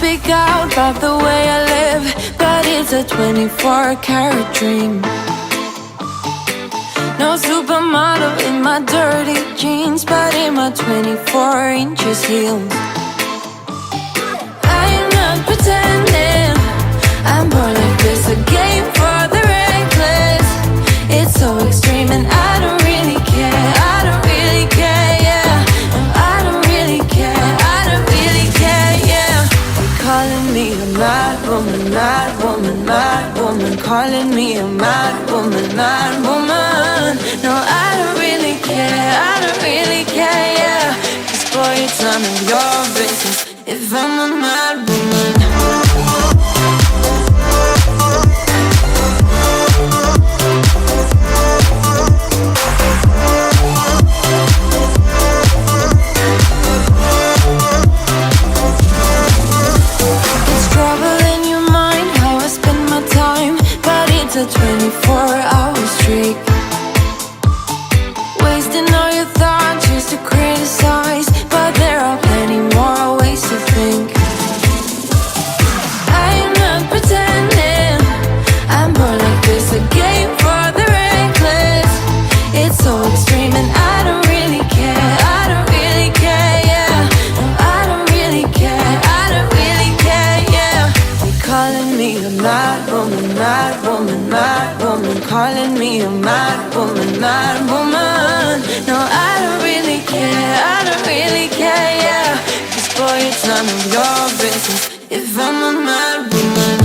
speak out about the way I live, but it's a 24-karat dream. No supermodel in my dirty jeans, but in my 24 inches heels. I am not pretending, I'm born like this, a game for the reckless. It's so extreme and I don't really care, I don't really care, yeah. No, I don't really care, I don't really care, yeah. They're calling me a mad woman, mad woman, mad woman. Calling me a mad woman, mad woman. No, I don't really care, I don't really care, yeah. 'Cause boy, it's none of your business if I'm a mad woman. A 24-hour streak, wasting all your thoughts just to criticize, but there are plenty more ways to think. I am not pretending, I'm more like this, a game for the reckless. It's so extreme and I don't really care, I don't really care, yeah. No, I don't really care, I don't really care, yeah. They're calling me a mad woman, mad woman, mad woman. Calling me a mad woman, mad woman. No, I don't really care, I don't really care, yeah. 'Cause boy, it's none of your business if I'm a mad woman.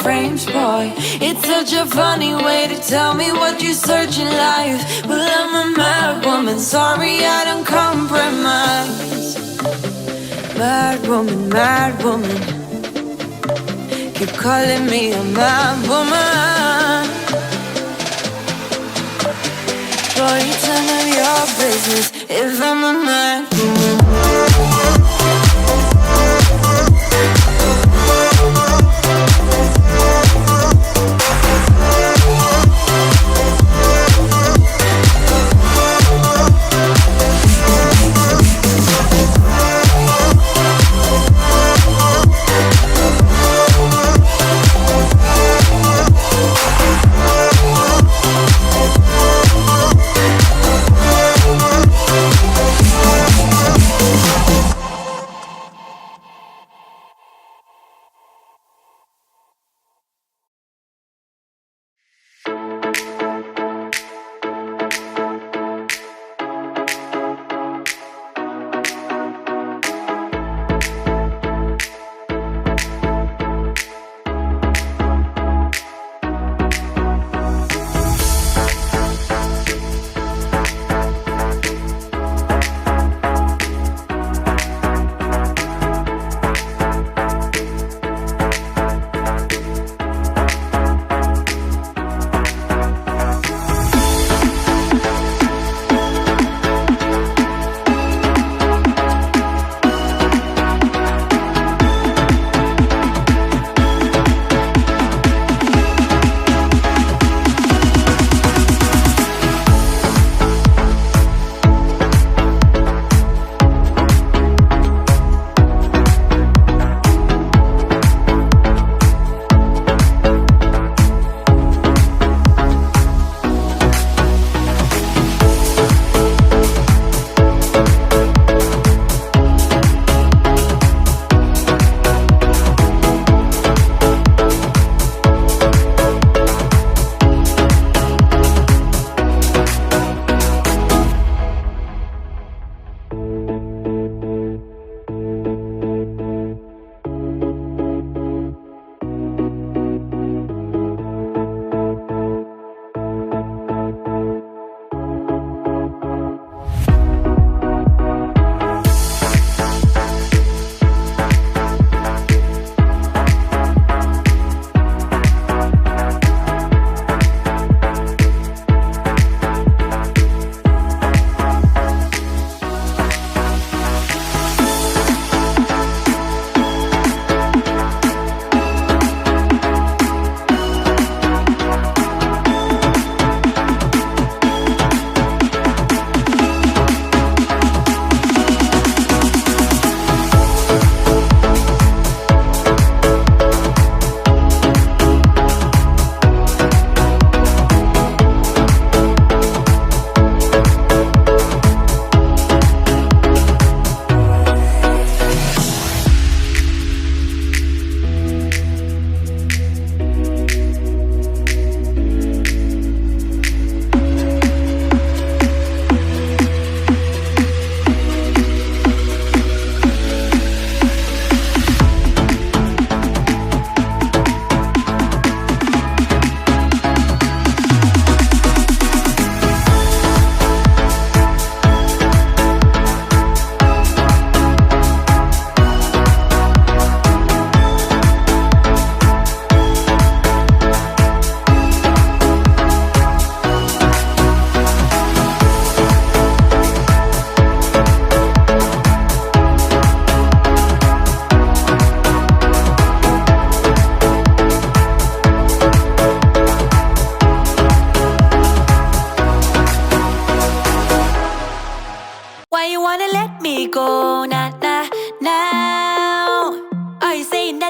Frames, boy, it's such a funny way to tell me what you search in life. Well, I'm a mad woman, sorry I don't compromise. Mad woman, mad woman. Keep calling me a mad woman. Boy, it's none of your business if I'm a mad woman.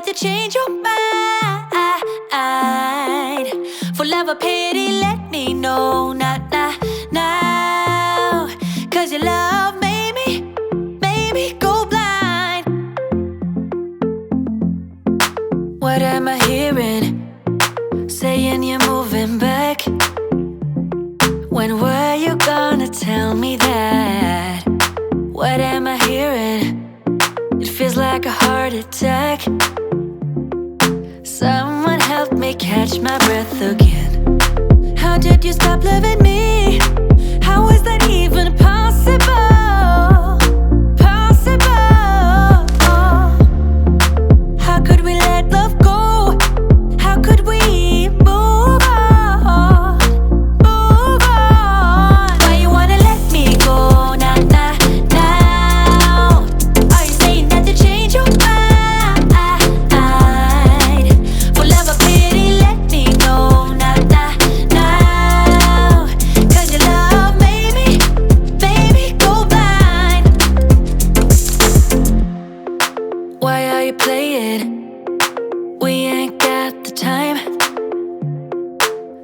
that you change your mind. For love or pity, let me know, not now. Cause your love made me go blind. What am I hearing? Saying you're moving back. When were you gonna tell me that? What am I hearing? It feels like a heart attack. Someone help me catch my breath again. How did you stop loving me? How is that even possible? Possible. How could we let love go? How could we move on? Move on. Why you wanna let me go? Now. Are you saying that to change your mind? For love or pity, let me know, now. Cause your love made me go blind. Why are you playing? We ain't got the time.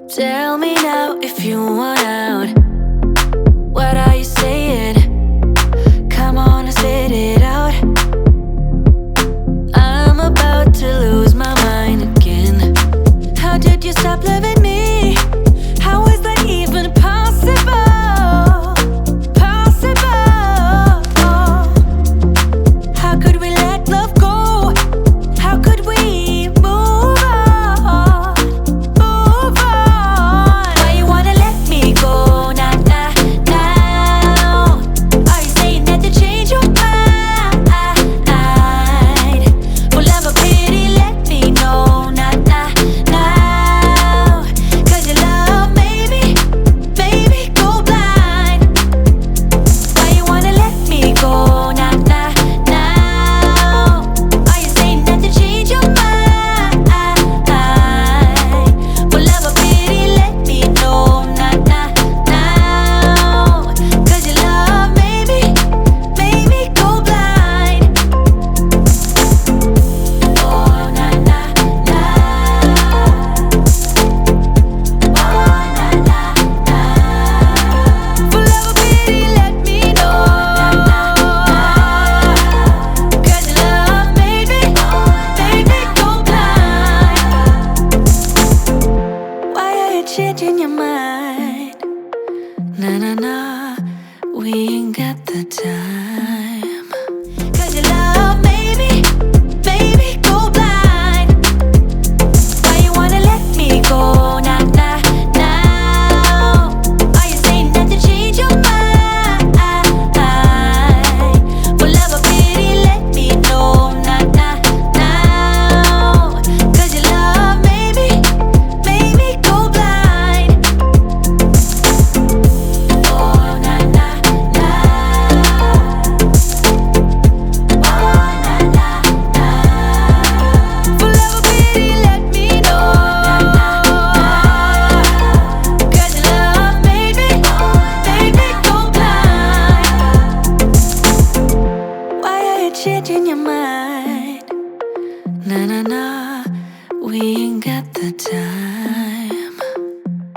Tell me now if you want out.